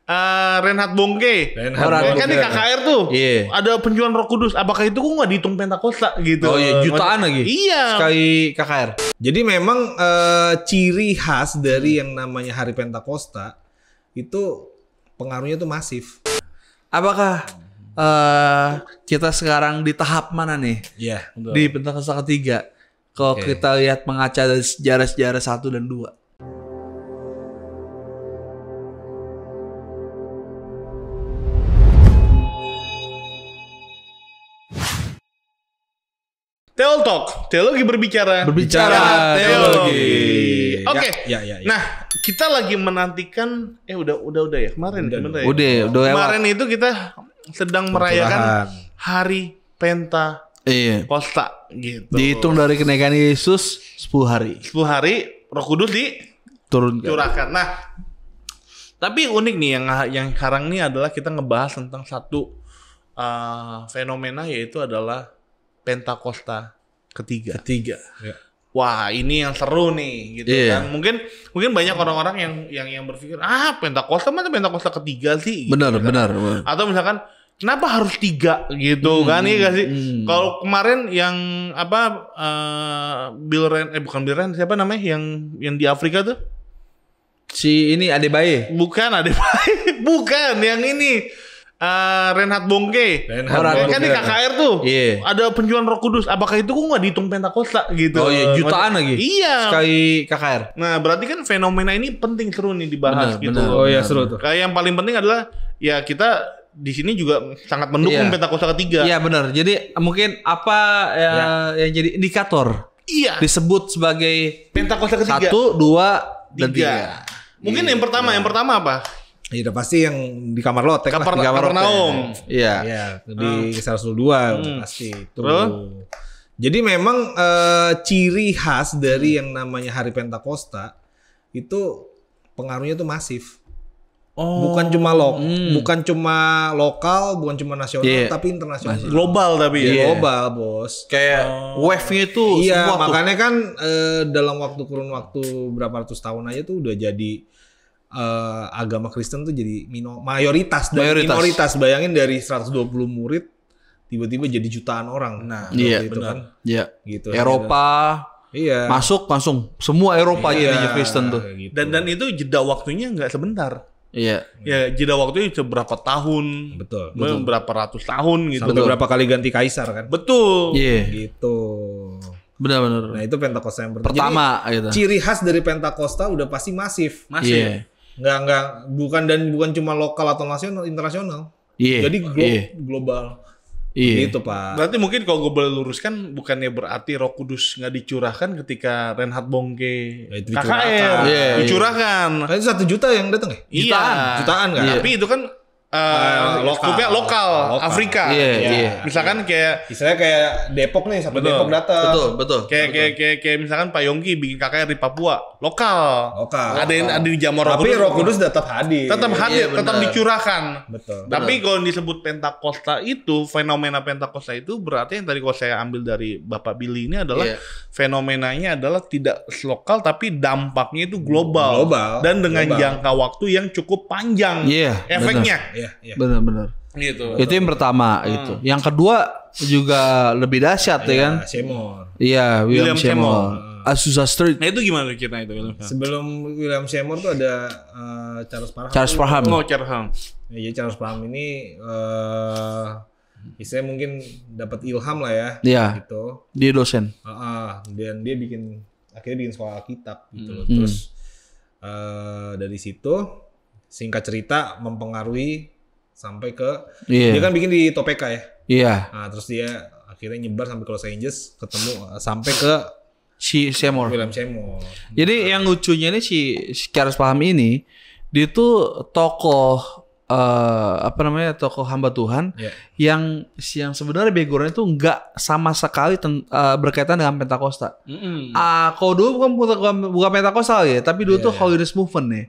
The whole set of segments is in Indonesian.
Reinhard Bonnke. Kan di KKR tuh ada penjualan Roh Kudus. Apakah itu kok nggak dihitung Pentakosta gitu? Oh iya, jutaan lagi. Iya. Sekali KKR. Jadi memang ciri khas dari yang namanya Hari Pentakosta itu pengaruhnya tuh masif. Apakah kita sekarang di tahap mana nih? Iya. Di Pentakosta ketiga. Kalau kita lihat mengaca dari sejarah-sejarah 1 dan 2. Teolog, teologi berbicara teologi. Oke. Ya. Nah, kita lagi menantikan udah ya kemarin. Udah kemarin itu kita sedang merayakan Hari Pentakosta gitu. Dihitung dari kenaikan Yesus 10 hari. 10 hari Roh Kudus dicurahkan. Nah, tapi unik nih yang sekarang ini adalah kita ngebahas tentang satu fenomena, yaitu adalah Pentakosta ketiga. Ya. Wah, ini yang seru nih gitu kan. Mungkin banyak orang-orang yang berpikir, Pentakosta mana Pentakosta ketiga sih? Benar. Atau misalkan kenapa harus 3 gitu kan? Iya gak sih? Kalau kemarin yang bukan Bill Ren, siapa namanya yang di Afrika tuh? Si ini Adebayo. Bukan Adebayo. Bukan yang ini. Reinhard Bonnke. Kan di KKR tuh ada penjualan Roh Kudus. Apakah itu kok nggak dihitung Pentakosta gitu? Oh iya, jutaan lagi. Iya. Sekali KKR. Nah, berarti kan fenomena ini penting, seru nih dibahas gitu. Oh iya, seru tuh. Kayak yang paling penting adalah ya kita di sini juga sangat mendukung Pentakosta ketiga. Iya benar. Jadi mungkin apa yang jadi indikator? Iya. Disebut sebagai Pentakosta ketiga. 1, 2, dan 3. Mungkin yang pertama apa? Ya udah pasti yang di kamar lotek lah. Kapernaum. Iya. Di Kisah Rasul 2 pasti itu. Jadi memang ciri khas dari yang namanya Hari Pentakosta itu pengaruhnya tuh masif. Bukan cuma lokal, bukan cuma nasional, tapi internasional. Global tapi ya. Global, Bos. Kayak wave-nya itu Iya, semua makanya kan dalam kurun waktu berapa ratus tahun aja tuh udah jadi agama Kristen tuh jadi mayoritas dan minoritas. Bayangin dari 120 murid tiba-tiba jadi jutaan orang. Nah, gitu benar. kan. Iya. Gitu. Eropa. Iya. Masuk langsung semua Eropa jadinya Kristen tuh. Gitu. Dan itu jeda waktunya nggak sebentar. Iya. Ya, jeda waktunya berapa tahun? Betul. Berapa ratus tahun gitu. Sampai berapa kali ganti kaisar kan? Betul. Iya. Gitu. Benar-benar. Nah, itu Pentakosta yang pertama gitu. Ciri khas dari Pentakosta udah pasti masif. Iya. Bukan cuma lokal atau nasional, internasional. Iya. Jadi global. Iya. Gitu, Pak. Berarti mungkin kalau gue boleh luruskan, bukannya berarti Roh Kudus nggak dicurahkan ketika Reinhard Bonnke KKR dicurahkan. Itu 1 juta yang datang ya? Jutaan kan? Tapi itu kan lokal Afrika. Iya. Misalkan kayak istilahnya kayak Depok nih, satu Depok datang. Betul. Kayak misalkan Pak Yongki bikin KKR di Papua, lokal. Ada di Jamar. Tapi Roh Kudus tetap hadir. Tetap dicurahkan. Betul. Tapi kalau disebut Pentakosta itu, fenomena Pentakosta itu berarti yang tadi kalau saya ambil dari Bapak Billy ini adalah fenomenanya adalah tidak lokal tapi dampaknya itu global. Dan dengan jangka waktu yang cukup panjang. Efeknya. Iya. Benar. Gitu. Itu yang pertama gitu. Yang kedua juga lebih dahsyat ya kan? Seymour. Iya, William Seymour. Azusa Street. Nah, itu gimana ceritanya itu, William? Sebelum William Seymour tuh ada Charles Parham. Charles Parham. Ya, Charles Parham ini saya mungkin dapat ilham lah ya. Iya. Gitu. Dia dosen. Dan dia akhirnya bikin sekolah Alkitab gitu loh. Terus dari situ singkat cerita mempengaruhi sampai ke dia kan bikin di Topeka ya. Iya. Nah, terus dia akhirnya nyebar sampai ke Los Angeles, ketemu sampai ke si Seymour. William Seymour. Jadi yang lucunya ini si Charles Parham ini dia tuh tokoh tokoh hamba Tuhan yang sebenarnya background itu nggak sama sekali berkaitan dengan Pentakosta. Kalau dulu bukan Pentakosta ya, tapi dulu tuh Holiness Movement nih.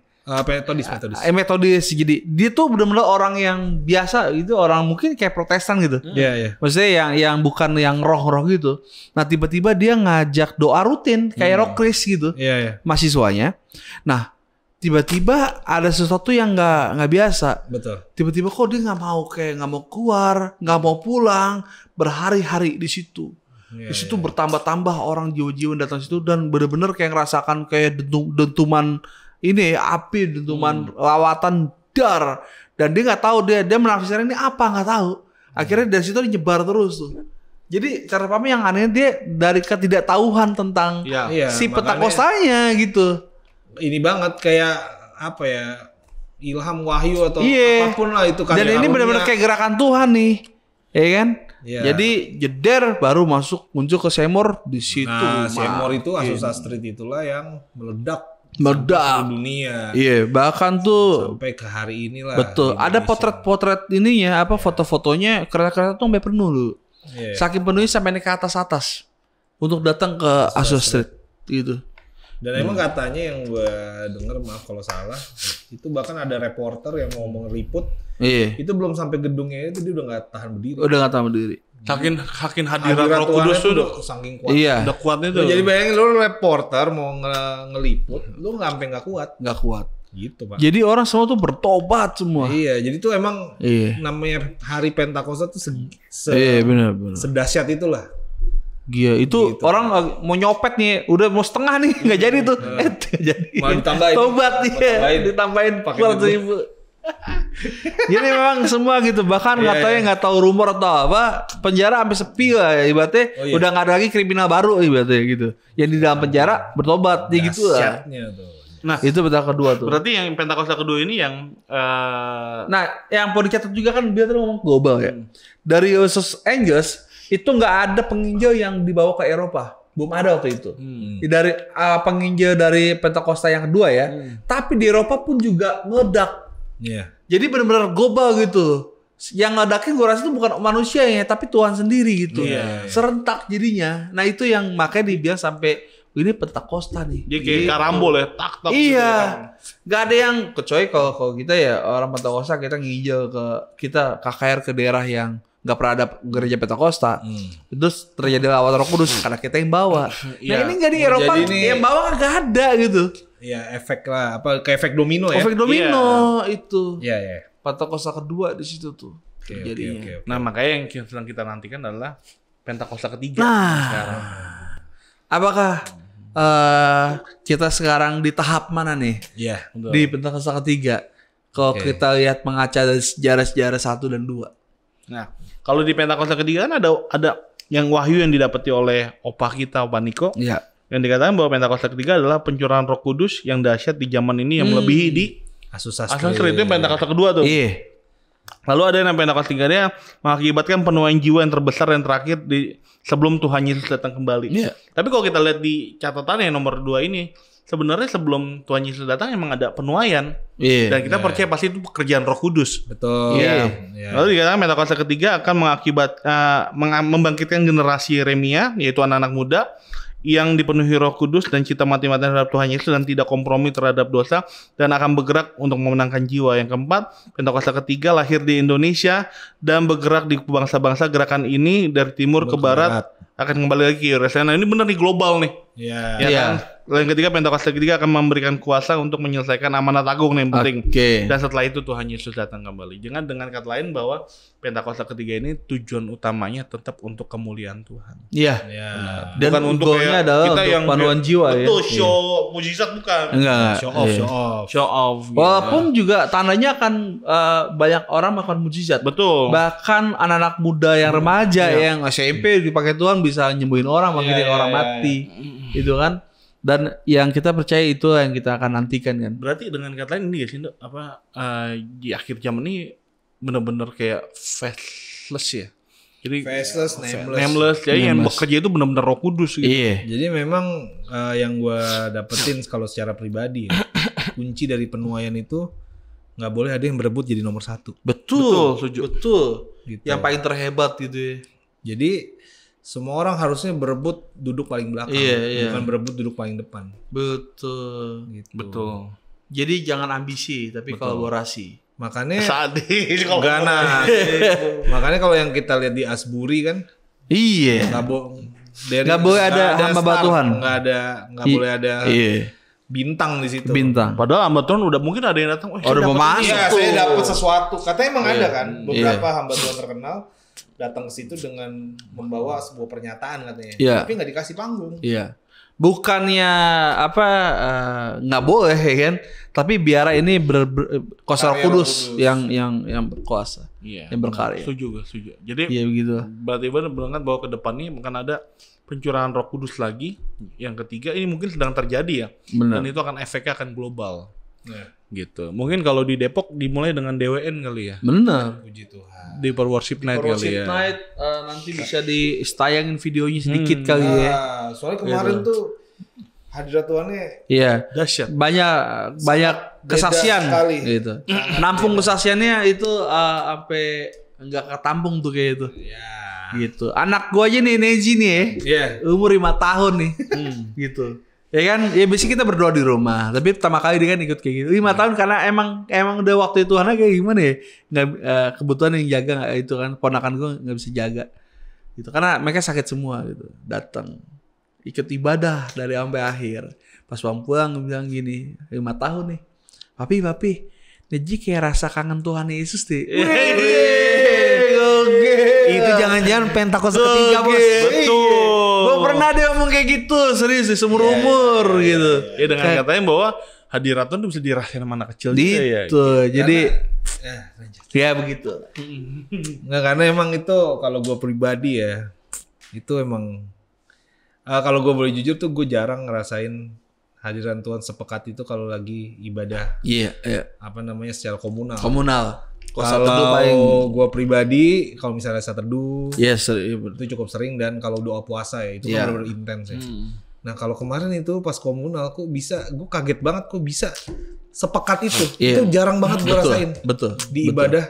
Metodis. Jadi dia tuh benar-benar orang yang biasa gitu, orang mungkin kayak Protestan gitu. Maksudnya yang bukan yang roh-roh gitu. Nah, tiba-tiba dia ngajak doa rutin kayak rock Chris gitu. Mahasiswanya. Nah, tiba-tiba ada sesuatu yang nggak biasa. Betul. Tiba-tiba kok dia nggak mau keluar, nggak mau pulang, berhari-hari di situ. Di situ bertambah-tambah orang jiwa-jiwa yang datang situ dan benar-benar kayak ngerasakan kayak dentuman ini api, dentuman lawatan dar, dan dia nggak tahu dia menafsirkan ini apa, nggak tahu. Akhirnya dari situ dia nyebar terus tuh. Jadi cara paham yang aneh dia dari ketidaktahuan tentang si Pentakostanya gitu. Ini banget kayak apa ya, ilham, wahyu atau apapun lah itu kan. Dan ini benar-benar kayak gerakan Tuhan nih, ya kan? Yeah. Jadi jeder baru muncul ke Seymour di situ. Nah, Seymour itu Azusa Street itulah yang meledak dunia. Iya, bahkan tuh sampai ke hari inilah. Betul. Ada potret-potret ininya, foto-fotonya kereta-kereta tuh sampai penuh lu. Yeah. Saking penuhnya sampai naik ke atas untuk datang ke Azusa Street gitu. Dan emang katanya yang gue denger, maaf kalau salah, itu bahkan ada reporter yang mau ngeliput, itu belum sampai gedungnya itu dia udah nggak tahan berdiri. Saking hadirat Roh Kudus tuh udah saking kuat. Iya. Udah kuatnya tuh. Jadi bayangin lu reporter mau ngeliput, lu nggak kuat. Nggak kuat. Gitu, Pak. Jadi orang semua tuh bertobat semua. Iya, jadi tuh emang namanya hari Pentakosta tuh benar. Sedahsyat itulah. Gila, itu gitu. Orang mau nyopet nih, udah mau setengah nih, nggak jadi tuh. Jadi. Mau ditambahin. Tobat ditambahin 400.000. Jadi memang semua gitu, bahkan katanya nggak tahu rumor atau apa, penjara sampai sepi lah, ibaratnya udah nggak ada lagi kriminal baru ibaratnya gitu. Yang di dalam penjara bertobat, ya gitu lah. Nah, itu Pentakosta kedua tuh. Berarti yang Pentakosta kedua ini yang nah, yang perlu dicatat juga kan dia tuh ngomong global ya. Dari Los Angeles itu nggak ada penginjil yang dibawa ke Eropa, belum ada waktu itu. Dari penginjil dari Pentakosta yang kedua ya, tapi di Eropa pun juga meledak. Jadi benar-benar global gitu. Yang ngeledakin gue rasa itu bukan manusia ya, tapi Tuhan sendiri gitu. Serentak jadinya. Nah itu yang makanya dibilang sampai ini Pentakosta nih. Jadi kayak karambol ya, tak. Iya, nggak ada yang kecuali kalau kita ya orang Pentakosta kita nginjil kita KKR ke daerah yang nggak pernah ada gereja Pentakosta, terus terjadi lawatan Roh Kudus karena kita yang bawa. Nah ini nggak di Eropa, yang bawa nggak ada gitu. Ya efek lah, kayak efek domino ya. Efek domino itu. Iya. Pentakosta kedua di situ tuh. Okay. Nah makanya yang sedang kita nantikan adalah Pentakosta ketiga. Nah, apakah kita sekarang di tahap mana nih? Iya. Di Pentakosta ketiga. Kalau kita lihat mengaca dari sejarah-sejarah 1 dan 2. Nah, kalau di Pentakosta ketiga kan ada yang wahyu yang didapati oleh Opa Niko. Iya. Yang dikatakan bahwa Pentakosta ketiga adalah pencurahan Roh Kudus yang dahsyat di zaman ini yang melebihi di Azusa Street. Itu Pentakosta kedua tuh. Iya. Lalu ada yang Pentakosta tiganya mengakibatkan penuaian jiwa yang terbesar dan terakhir sebelum Tuhan Yesus datang kembali. Iya. Tapi kalau kita lihat di catatan yang nomor 2 ini, sebenarnya sebelum Tuhan Yesus datang emang ada penuaian. Dan kita percaya pasti itu pekerjaan Roh Kudus. Betul. Lalu dikatakan Pentakosta ketiga akan membangkitkan generasi Yeremia, yaitu anak-anak muda yang dipenuhi Roh Kudus dan cita mati-matian terhadap Tuhan Yesus dan tidak kompromi terhadap dosa dan akan bergerak untuk memenangkan jiwa. Yang keempat, Pentakosta ketiga lahir di Indonesia dan bergerak di bangsa-bangsa. Gerakan ini dari timur ke barat akan kembali lagi ke Yerusalem. Nah, ini benar nih global nih. Kan? Yang ketiga, Pentakosta ketiga akan memberikan kuasa untuk menyelesaikan amanat agung nih yang penting. Dan setelah itu Tuhan Yesus datang kembali. Jangan dengan kata lain bahwa Pentakosta ketiga ini tujuan utamanya tetap untuk kemuliaan Tuhan. Iya. Dan bukan untuk adalah kita untuk yang panuan jiwa ya. Betul, show mujizat bukan. Enggak. Show off. Walaupun juga tandanya akan banyak orang melakukan mujizat. Betul. Bahkan anak-anak muda yang remaja yang SMP dipakai Tuhan bisa nyembuhin orang, bangkitin orang mati. Itu kan. Dan yang kita percaya itu yang kita akan nantikan kan. Berarti dengan kata lain ini ya sih di akhir zaman ini benar-benar kayak faceless ya. Jadi faceless, nameless. Jadi yang bekerja itu benar-benar Roh Kudus gitu. Iya. Jadi memang yang gue dapetin kalau secara pribadi ya, kunci dari penuaian itu nggak boleh ada yang berebut jadi nomor 1. Betul. Gitu. Yang paling terhebat gitu ya. Jadi semua orang harusnya berebut duduk paling belakang, bukan berebut duduk paling depan. Betul. Gitu. Betul. Jadi jangan ambisi, tapi kolaborasi. Makanya kalau makanya kalau yang kita lihat di Asbury kan, nggak boleh ada hamba Tuhan. Nggak boleh ada bintang di situ. Bintang. Padahal hamba Tuhan udah mungkin ada yang datang. Udah mau masuk. Iya, saya dapat sesuatu. Katanya emang ada kan beberapa hamba Tuhan terkenal datang ke situ dengan membawa sebuah pernyataan katanya. Tapi nggak dikasih panggung. Iya. Bukannya nggak boleh ya kan? Tapi biar ini Kuasa Roh Kudus yang berkuasa, yang berkarya. Setuju. Jadi begitu. Berarti benar bahwa ke depan ini akan ada pencurahan Roh Kudus lagi. Yang ketiga ini mungkin sedang terjadi ya. Benar. Dan itu akan efeknya akan global. Gitu. Mungkin kalau di Depok dimulai dengan DWN kali ya. Benar. Puji Tuhan. Di Worship Night kali ya. Night nanti bisa ditayangin videonya sedikit kali ya. Soalnya kemarin tuh hadirat Tuhannya dahsyat. Banyak kesaksian gitu. Nampung kesaksiannya itu sampai enggak ketampung tuh kayak itu. Gitu. Anak gua aja nih Neji nih umur 5 tahun nih. Gitu. Ya kan, ya biasanya kita berdoa di rumah, tapi pertama kali dia kan ikut kayak gitu. 5 tahun karena emang udah waktu Tuhan kayak gimana ya? Kebutuhan yang jaga nggak itu kan, ponakan gua nggak bisa jaga. Gitu. Karena mereka sakit semua gitu. Datang ikut ibadah dari sampai akhir. Pas pulang bilang gini, 5 tahun nih. Papi, Neji kayak rasa kangen Tuhan Yesus deh. Itu jangan-jangan Pentakosta ketiga, Bos. Betul. Gue pernah dia ngomong kayak gitu, serius di seumur umur gitu. Ya dengan katanya bahwa hadirat Tuhan itu bisa dirasain sama anak kecil juga ya. Gitu. Jadi ya begitu. Nggak, karena emang itu kalau gue pribadi ya, itu emang kalau gue boleh jujur tuh gue jarang ngerasain hadiran Tuhan sepekat itu kalau lagi ibadah. Iya. Apa namanya secara komunal. Kalau gue pribadi, kalau misalnya saat teduh, itu cukup sering, dan kalau doa puasa ya itu kan benar-benar intens ya. Nah kalau kemarin itu pas komunal, gue kaget banget kok bisa sepekat itu. Itu jarang banget gue rasain. Betul. Di ibadah.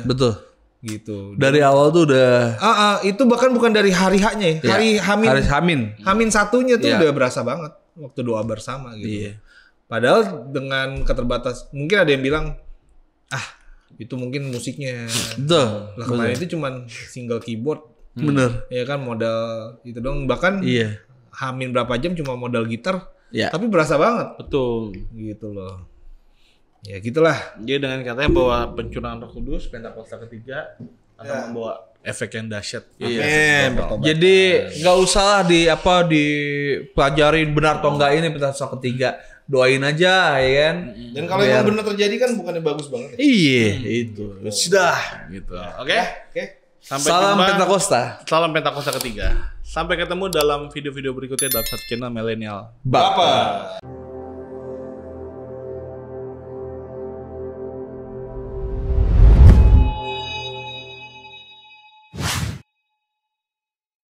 Betul. Gitu. Dari awal tuh udah. Itu bahkan bukan dari hari H-nya ya. Hari Hamin satunya tuh udah berasa banget waktu doa bersama gitu. Padahal dengan keterbatas, mungkin ada yang bilang, itu mungkin musiknya. Betul. Lah kemarin itu cuman single keyboard. Bener. Ya kan modal itu dong. Bahkan Hamin berapa jam cuma modal gitar. Tapi berasa banget. Betul. Gitu loh. Ya gitulah. Jadi dengan katanya bahwa pencurahan Roh Kudus Pentakosta ketiga akan membawa efek yang dahsyat. Jadi nggak usah lah dipelajarin benar atau enggak ini Pentakosta ketiga. Doain aja ya kan. Dan kalau emang benar terjadi kan bukannya bagus banget. Iya, itu. Sudah gitu. Oke. Salam Pentakosta. Salam Pentakosta ketiga. Sampai ketemu dalam video-video berikutnya dalam satu channel Milenial Bapak.